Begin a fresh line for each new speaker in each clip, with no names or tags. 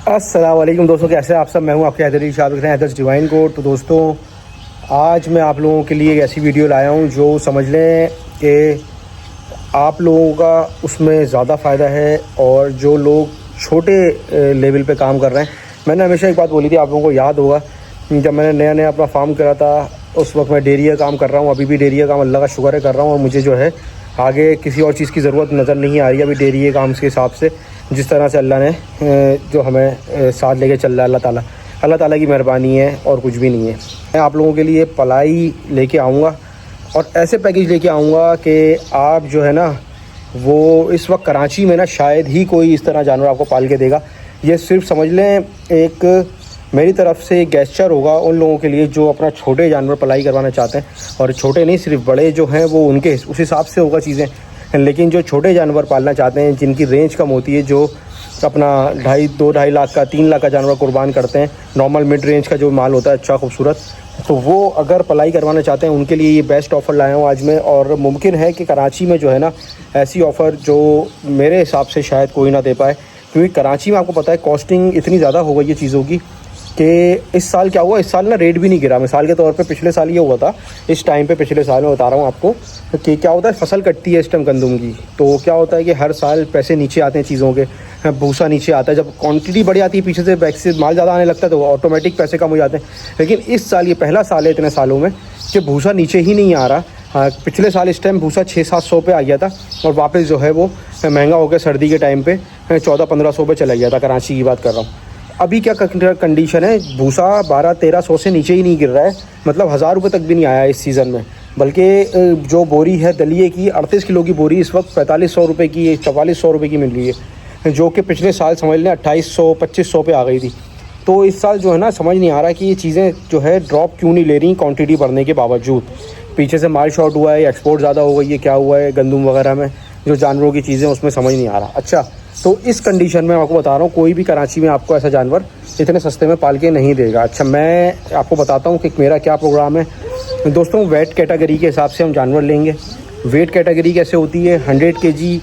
अस्सलाम वालेकुम दोस्तों, कैसे हैं आप सब। मैं हूं आपके हैदर शाह, देख रहे हैं हैदर्स डिवाइन कोड। तो दोस्तों, आज मैं आप लोगों के लिए एक ऐसी वीडियो लाया हूं जो समझ लें कि आप लोगों का उसमें ज़्यादा फ़ायदा है। और जो लोग छोटे लेवल पे काम कर रहे हैं, मैंने हमेशा एक बात बोली थी, आप लोगों को याद होगा, जब मैंने नया नया अपना फार्म करा था उस वक्त मैं डेयरी का काम कर रहा हूँ। अभी भी डेयरी का काम अल्लाह का शुक्र है कर रहा हूँ, और मुझे जो है आगे किसी और चीज़ की ज़रूरत नज़र नहीं आ रही है अभी डेयरी के काम के हिसाब से। जिस तरह से अल्लाह ने जो हमें साथ लेके चल रहा है, अल्लाह ताला की मेहरबानी है और कुछ भी नहीं है। मैं आप लोगों के लिए पलाई लेके आऊँगा और ऐसे पैकेज लेके आऊँगा कि आप जो है ना, वो इस वक्त कराची में ना शायद ही कोई इस तरह जानवर आपको पाल के देगा। ये सिर्फ समझ लें एक मेरी तरफ से गेस्चर होगा उन लोगों के लिए जो अपना छोटे जानवर पलाई करवाना चाहते हैं। और छोटे नहीं, सिर्फ बड़े जो हैं वो उनके उस हिसाब से होगा चीज़ें। लेकिन जो छोटे जानवर पालना चाहते हैं, जिनकी रेंज कम होती है, जो अपना 2.5 लाख का 3 लाख का जानवर कुर्बान करते हैं, नॉर्मल मिड रेंज का जो माल होता है अच्छा खूबसूरत, तो वो अगर पलाई करवाना चाहते हैं उनके लिए ये बेस्ट ऑफ़र लाया हूँ आज मैं। और मुमकिन है कि कराची में जो है ना ऐसी ऑफ़र जो मेरे हिसाब से शायद कोई ना दे पाए, क्योंकि कराची में आपको पता है कॉस्टिंग इतनी ज़्यादा हो गई है चीज़ों की कि इस साल क्या हुआ, इस साल ना रेट भी नहीं गिरा। मिसाल के तौर पे पिछले साल ये हुआ था, इस टाइम पे पिछले साल में बता रहा हूँ आपको कि क्या होता है, फसल कटती है इस टाइम गंदम की, तो क्या होता है कि हर साल पैसे नीचे आते हैं चीज़ों के, भूसा नीचे आता है। जब क्वांटिटी बढ़ जाती है पीछे से बैक से माल ज़्यादा आने लगता है तो ऑटोमेटिक पैसे कम हो जाते हैं। लेकिन इस साल ये पहला साल है इतने सालों में कि भूसा नीचे ही नहीं आ रहा। पिछले साल इस टाइम भूसा 600-700 पे आ गया था और वापस जो है वो महंगा हो गया सर्दी के टाइम पे 1400-1500 पे चला गया था। कराची की बात कर रहा हूँ। अभी क्या कंडीशन है, भूसा 1200-1300 से नीचे ही नहीं गिर रहा है, मतलब 1000 रुपये तक भी नहीं आया इस सीज़न में। बल्कि जो बोरी है दलिए की 38 किलो की बोरी इस वक्त 4500 रुपये की 4400 रुपये की मिल रही है, जो कि पिछले साल समझ लें 2800-2500 पे आ गई थी। तो इस साल जो है ना समझ नहीं आ रहा कि ये चीज़ें जो है ड्रॉप क्यों नहीं ले रही क्वांटिटी बढ़ने के बावजूद। पीछे से माल शॉर्ट हुआ है, एक्सपोर्ट ज़्यादा हो गई है, क्या हुआ है गंदम वगैरह में जो जानवरों की चीज़ें, उसमें समझ नहीं आ रहा। अच्छा, तो इस कंडीशन में आपको बता रहा हूँ कोई भी कराची में आपको ऐसा जानवर इतने सस्ते में पाल के नहीं देगा। अच्छा, मैं आपको बताता हूँ कि मेरा क्या प्रोग्राम है दोस्तों। वेट कैटेगरी के हिसाब से हम जानवर लेंगे। वेट कैटेगरी कैसे होती है, 100 kg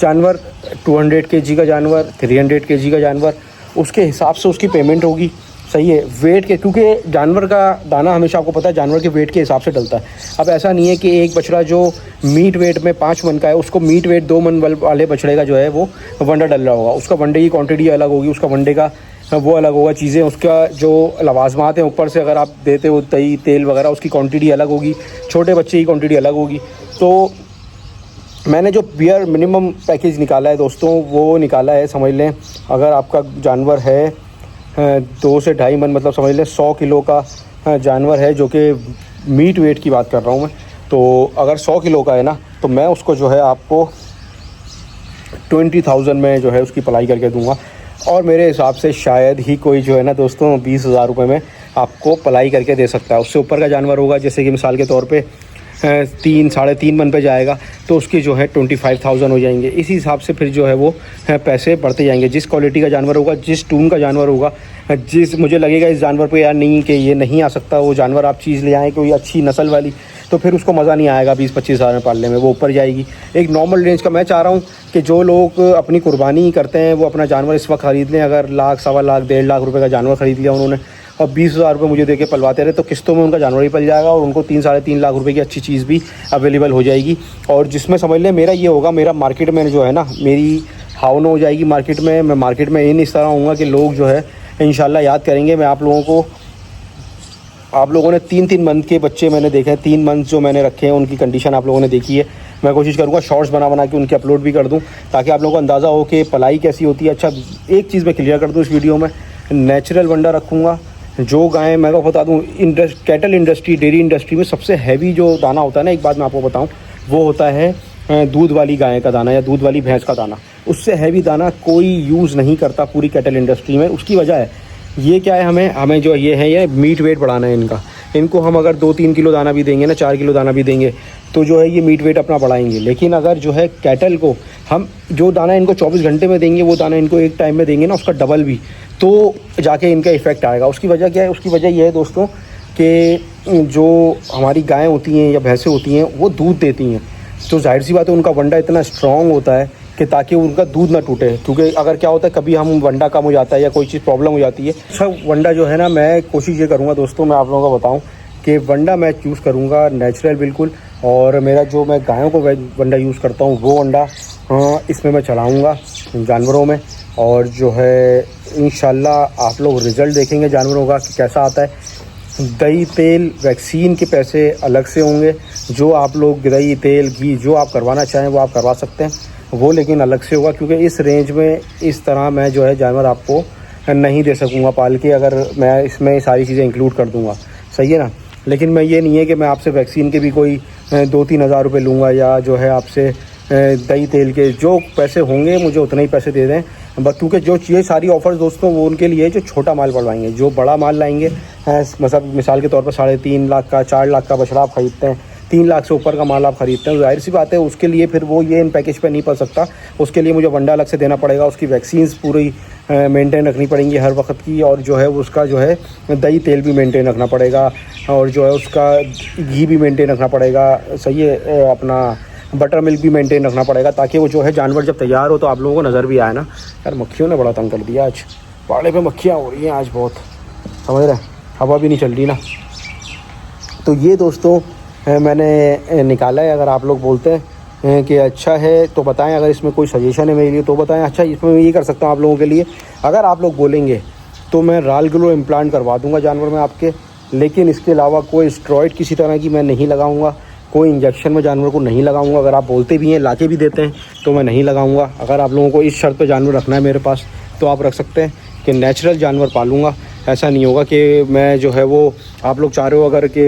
जानवर, 200 kg का जानवर, 300 kg का जानवर, उसके हिसाब से उसकी पेमेंट होगी। सही है, वेट के, क्योंकि जानवर का दाना हमेशा आपको पता है जानवर के वेट के हिसाब से डलता है। अब ऐसा नहीं है कि एक बछड़ा जो मीट वेट में 5 मन का है उसको मीट वेट 2 मन वाले बछड़े का जो है वो वंडा डल रहा होगा। उसका वंडे की क्वांटिटी अलग होगी, उसका वंडे का वो अलग होगा, चीज़ें उसका जो लवाजमात हैं ऊपर से अगर आप देते हो दही तेल वगैरह, उसकी क्वांटिटी अलग होगी, छोटे बच्चे की क्वांटिटी अलग होगी। तो मैंने जो बियर मिनिमम पैकेज निकाला है दोस्तों, वो निकाला है, समझ लें अगर आपका जानवर है 2 से 2.5 मन, मतलब समझ लें 100 किलो का जानवर है, जो कि मीट वेट की बात कर रहा हूँ मैं। तो अगर 100 किलो का है ना, तो मैं उसको जो है आपको 20,000 में जो है उसकी पलाई करके दूंगा। और मेरे हिसाब से शायद ही कोई जो है ना दोस्तों 20,000 रुपये में आपको पलाई करके दे सकता है। उससे ऊपर का जानवर होगा, जैसे कि मिसाल के तौर पे 3-3.5 मन पे जाएगा तो उसकी जो है 25,000 हो जाएंगे। इसी हिसाब से फिर जो है वो पैसे बढ़ते जाएंगे। जिस क्वालिटी का जानवर होगा, जिस टून का जानवर होगा, जिस मुझे लगेगा इस जानवर पे यार नहीं कि ये नहीं आ सकता, वो जानवर आप चीज़ ले आएँ कोई अच्छी नस्ल वाली, तो फिर उसको मज़ा नहीं आएगा 20-25 हज़ार में पालने में, वो ऊपर जाएगी। एक नॉर्मल रेंज का मैं चाह रहा हूँ कि जो लोग अपनी कुर्बानी करते हैं वो अपना जानवर इस वक्त ख़रीद लें। अगर लाख, 1.25 लाख, 1.5 लाख रुपये का जानवर ख़रीद लिया उन्होंने और 20,000 रुपये मुझे देके पलवाते रहे, तो किस्तों में उनका जानवर ही पल जाएगा और उनको 3-3.5 लाख रुपए की अच्छी चीज़ भी अवेलेबल हो जाएगी। और जिसमें समझ लें मेरा ये होगा, मेरा मार्केट में जो है ना मेरी हाउन हो जाएगी मार्केट में। मैं मार्केट में इन इस तरह होऊंगा कि लोग जो है इंशाल्लाह याद करेंगे। मैं आप लोगों ने 3-3 मंथ के बच्चे मैंने देखे हैं, 3 मंथ जो मैंने रखे हैं उनकी कंडीशन आप लोगों ने देखी है। मैं कोशिश करूँगा शॉर्ट्स बना के उनके अपलोड भी कर दूँ, ताकि आप लोगों को अंदाज़ा हो कि पलाई कैसी होती है। अच्छा, एक चीज़ मैं क्लियर कर दूँ इस वीडियो में, नेचुरल वंडा रखूँगा। जो गायें, मैं को बता दूँ, कैटल इंडस्ट्री, डेयरी इंडस्ट्री में सबसे हैवी जो दाना होता है ना, एक बात मैं आपको बताऊँ, वो होता है दूध वाली गाय का दाना या दूध वाली भैंस का दाना। उससे हैवी दाना कोई यूज़ नहीं करता पूरी कैटल इंडस्ट्री में। उसकी वजह है ये क्या है, हमें जो ये है, ये मीट वेट बढ़ाना है इनका। इनको हम अगर 2-3 किलो दाना भी देंगे ना, 4 किलो दाना भी देंगे, तो जो है ये मीट वेट अपना बढ़ाएंगे। लेकिन अगर जो है कैटल को हम जो दाना इनको 24 घंटे में देंगे, वो दाना इनको एक टाइम में देंगे ना, उसका डबल भी, तो जाके इनका इफ़ेक्ट आएगा। उसकी वजह क्या है, उसकी वजह यह है दोस्तों कि जो हमारी गायें होती हैं या भैंसें होती हैं वो दूध देती हैं, तो जाहिर सी बात है उनका वंडा इतना स्ट्रॉन्ग होता है कि ताकि उनका दूध ना टूटे, क्योंकि अगर क्या होता है कभी हम वंडा कम हो जाता है या कोई चीज़ प्रॉब्लम हो जाती है। सब वंडा जो है ना, मैं कोशिश ये करूँगा दोस्तों, मैं आप लोगों को बताऊँ कि वंडा मैं चूज़ करूँगा नेचुरल बिल्कुल, और मेरा जो मैं गायों को वंडा यूज़ करता हूँ वो वंडा इसमें मैं चलाऊँगा जानवरों में। और जो है इंशाल्लाह आप लोग रिज़ल्ट देखेंगे जानवरों का कि कैसा आता है। दही तेल वैक्सीन के पैसे अलग से होंगे, जो आप लोग दही तेल घी जो आप करवाना चाहें वो आप करवा सकते हैं, वो लेकिन अलग से होगा, क्योंकि इस रेंज में इस तरह मैं जो है जानवर आपको नहीं दे सकूँगा पाल के, अगर मैं इसमें सारी चीज़ें इंक्लूड कर दूँगा, सही है ना। लेकिन मैं ये नहीं है कि मैं आपसे वैक्सीन के भी कोई 2-3 हज़ार रुपये लूँगा, या जो है आपसे दही तेल के जो पैसे होंगे मुझे उतने ही पैसे दे दें। बस क्योंकि जो ये सारी ऑफ़र्स दोस्तों वो उनके लिए जो छोटा माल बढ़वाएंगे, जो बड़ा माल लाएंगे, मतलब मिसाल के तौर पर 3.5 लाख का 4 लाख का बछड़ा आप खरीदते हैं, 3 लाख से ऊपर का माल आप खरीदते हैं, जाहिर सी बात है उसके लिए फिर वो ये इन पैकेज पे नहीं पड़ सकता। उसके लिए मुझे वंडा अलग से देना पड़ेगा, उसकी वैक्सीन्स पूरी मेंटेन रखनी पड़ेंगी हर वक्त की, और जो है उसका जो है दही तेल भी मेंटेन रखना पड़ेगा, और जो है उसका घी भी मेंटेन रखना पड़ेगा, सही है, अपना बटर मिल्क भी मेंटेन रखना पड़ेगा, ताकि वो जो है जानवर जब तैयार हो तो आप लोगों को नज़र भी आए ना। यार मक्खियों ने बड़ा तंग कर दिया आज, पाड़े पे मक्खियाँ हो रही हैं आज बहुत, समझ रहे हैं, हवा भी नहीं चल रही ना। तो ये दोस्तों मैंने निकाला है। अगर आप लोग बोलते हैं कि अच्छा है तो बताएं, अगर इसमें कोई सजेशन है मेरे लिए तो बताएं। अच्छा, इसमें मैं ये कर सकता हूँ आप लोगों के लिए, अगर आप लोग बोलेंगे तो मैं राल ग्लो इम्प्लांट करवा दूँगा जानवर में आपके, लेकिन इसके अलावा कोई स्टेरॉइड किसी तरह की मैं नहीं लगाऊंगा, कोई इंजेक्शन में जानवर को नहीं लगाऊंगा। अगर आप बोलते भी हैं, लाके भी देते हैं, तो मैं नहीं लगाऊंगा। अगर आप लोगों को इस शर्त पे जानवर रखना है मेरे पास तो आप रख सकते हैं कि नेचुरल जानवर पालूंगा। ऐसा नहीं होगा कि मैं जो है वो आप लोग चाह रहे हो अगर कि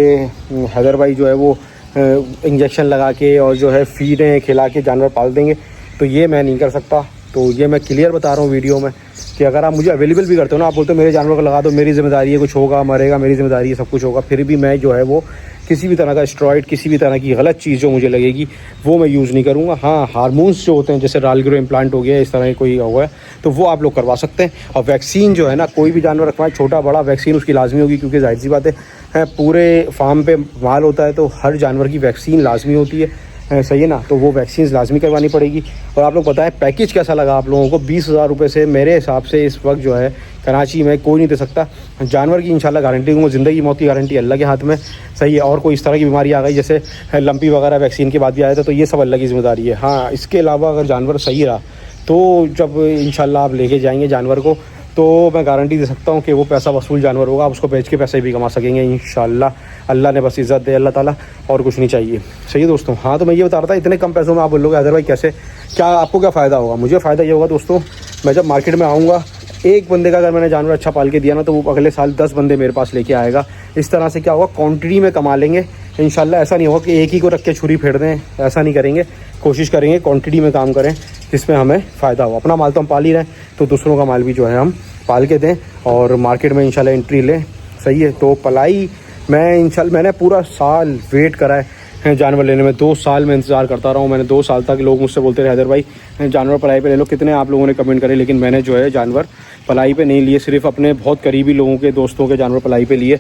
हैदर भाई जो है वो इंजेक्शन लगा के और जो है फीडें खिला के जानवर पाल देंगे, तो ये मैं नहीं कर सकता। तो ये मैं क्लियर बता रहा हूँ वीडियो में कि अगर आप मुझे अवेलेबल भी करते हो ना, आप बोलते हो मेरे जानवर को लगा दो, मेरी ज़िम्मेदारी है, कुछ होगा मरेगा मेरी ज़िम्मेदारी है, सब कुछ होगा, फिर भी मैं जो है वो किसी भी तरह का स्टेरॉइड, किसी भी तरह की गलत चीज़ जो मुझे लगेगी वो मैं यूज़ नहीं करूँगा। हाँ, हार्मोन्स जो होते हैं जैसे राल ग्रो इम्प्लांट हो गया, इस तरह कोई हुआ है तो वो आप लोग करवा सकते हैं। और वैक्सीन जो है ना, कोई भी जानवर रखवाएं, छोटा बड़ा वैक्सीन उसकी लाजमी होगी, क्योंकि जाहिर सी बात है पूरे फार्म पे माल होता है तो हर जानवर की वैक्सीन लाजमी होती है, सही है ना। तो वो वैक्सीन लाजमी करवानी पड़ेगी। और आप लोग बताएं पैकेज कैसा लगा आप लोगों को। 20,000 रुपये से मेरे हिसाब से इस वक्त जो है कराची में कोई नहीं दे सकता। जानवर की इंशाल्लाह गारंटी दूँगा, ज़िंदगी मौत की गारंटी अल्लाह के हाथ में, सही है। और कोई इस तरह की बीमारी आ गई जैसे लंपी वगैरह वैक्सीन के बाद भी आया था, तो ये सब अल्लाह की ज़िम्मेदारी है। हाँ, इसके अलावा अगर जानवर सही रहा तो जब इंशाल्लाह आप लेके जाएंगे जानवर को, तो मैं गारंटी दे सकता हूँ कि वो पैसा वसूल जानवर होगा, आप उसको बेच के पैसे भी कमा सकेंगे इंशाल्लाह। अल्लाह ने बस इज़्ज़त दे अल्लाह ताला, और कुछ नहीं चाहिए, सही है दोस्तों। हाँ, तो मैं ये बता रहा था इतने कम पैसों में आप बोलोगे हैदर भाई कैसे, क्या आपको क्या फ़ायदा होगा। मुझे फ़ायदा ये होगा दोस्तों, मैं जब मार्केट में आऊँगा, एक बंदे का अगर मैंने जानवर अच्छा पाल के दिया ना, तो वो अगले साल 10 बंदे मेरे पास लेके आएगा। इस तरह से क्या होगा, क्वांटिटी में कमा लेंगे इंशाल्लाह। ऐसा नहीं होगा कि एक ही को रख के छुरी फेर दें, ऐसा नहीं करेंगे। कोशिश करेंगे क्वांटिटी में काम करें जिसमें हमें फ़ायदा हो। अपना माल तो हम पाल ही रहे, तो दूसरों का माल भी जो है हम पाल के दें और मार्केट में इंशाल्लाह एंट्री लें, सही है। तो पलाई मैंने पूरा साल वेट करा है जानवर लेने में, 2 साल में इंतज़ार करता रहा हूँ। मैंने 2 साल तक लोग मुझसे बोलते रहे हैदर भाई जानवर पलाई पे ले लो, कितने आप लोगों ने कमेंट करे, लेकिन मैंने जो है जानवर पलाई पे नहीं लिए, सिर्फ अपने बहुत करीबी लोगों के दोस्तों के जानवर पलाई पे लिए।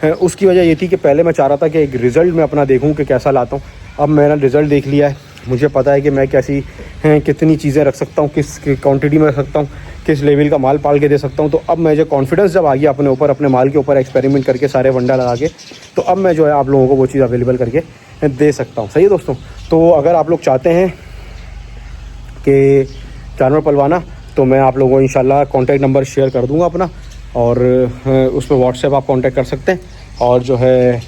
उसकी वजह ये थी कि पहले मैं चाह रहा था कि एक रिज़ल्ट मैं अपना देखूँ कि कैसा लाता हूँ। अब मैंने रिज़ल्ट देख लिया है, मुझे पता है कि मैं कैसी कितनी चीज़ें रख सकता हूँ, किस क्वांटिटी में रख सकता हूँ, किस लेवल का माल पाल के दे सकता हूँ। तो अब मुझे कॉन्फिडेंस जब आ गया अपने ऊपर, अपने माल के ऊपर एक्सपेरिमेंट करके सारे वंडा लगा के, तो अब मैं जो है आप लोगों को वो चीज़ अवेलेबल करके दे सकता हूँ, सही है दोस्तों। तो अगर आप लोग चाहते हैं कि जानवर पलवाना, तो मैं आप लोगों को इंशाल्लाह कॉन्टैक्ट नंबर शेयर कर दूँगा अपना, और उस पर व्हाट्सएप आप कॉन्टैक्ट कर सकते हैं। और जो है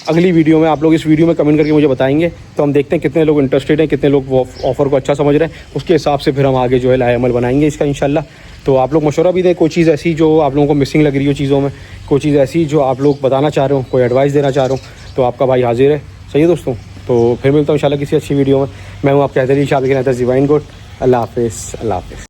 अगली वीडियो में आप लोग इस वीडियो में कमेंट करके मुझे बताएंगे, तो हम देखते हैं कितने लोग इंटरेस्टेड हैं, कितने लोग वो ऑफ़र को अच्छा समझ रहे हैं, उसके हिसाब से फिर हम आगे जो है लाए अमल बनाएंगे इसका इंशाल्लाह। तो आप लोग मशवरा भी दें, कोई चीज़ ऐसी जो आप लोगों को मिसिंग लग रही हो चीज़ों में, कोई चीज़ ऐसी जो आप लोग बताना चाह रहे हो, कोई एडवाइस देना चाह रहे हो, तो आपका भाई हाजिर है, सही है दोस्तों। तो फिर मिलता हूँ इंशाल्लाह किसी अच्छी वीडियो में। मैं हूँ आपके हैदर ईशा, आप देख रहे हैं ज़िवाइन गोट। अल्लाह हाफ़िज़, अल्लाह हाफ़िज़।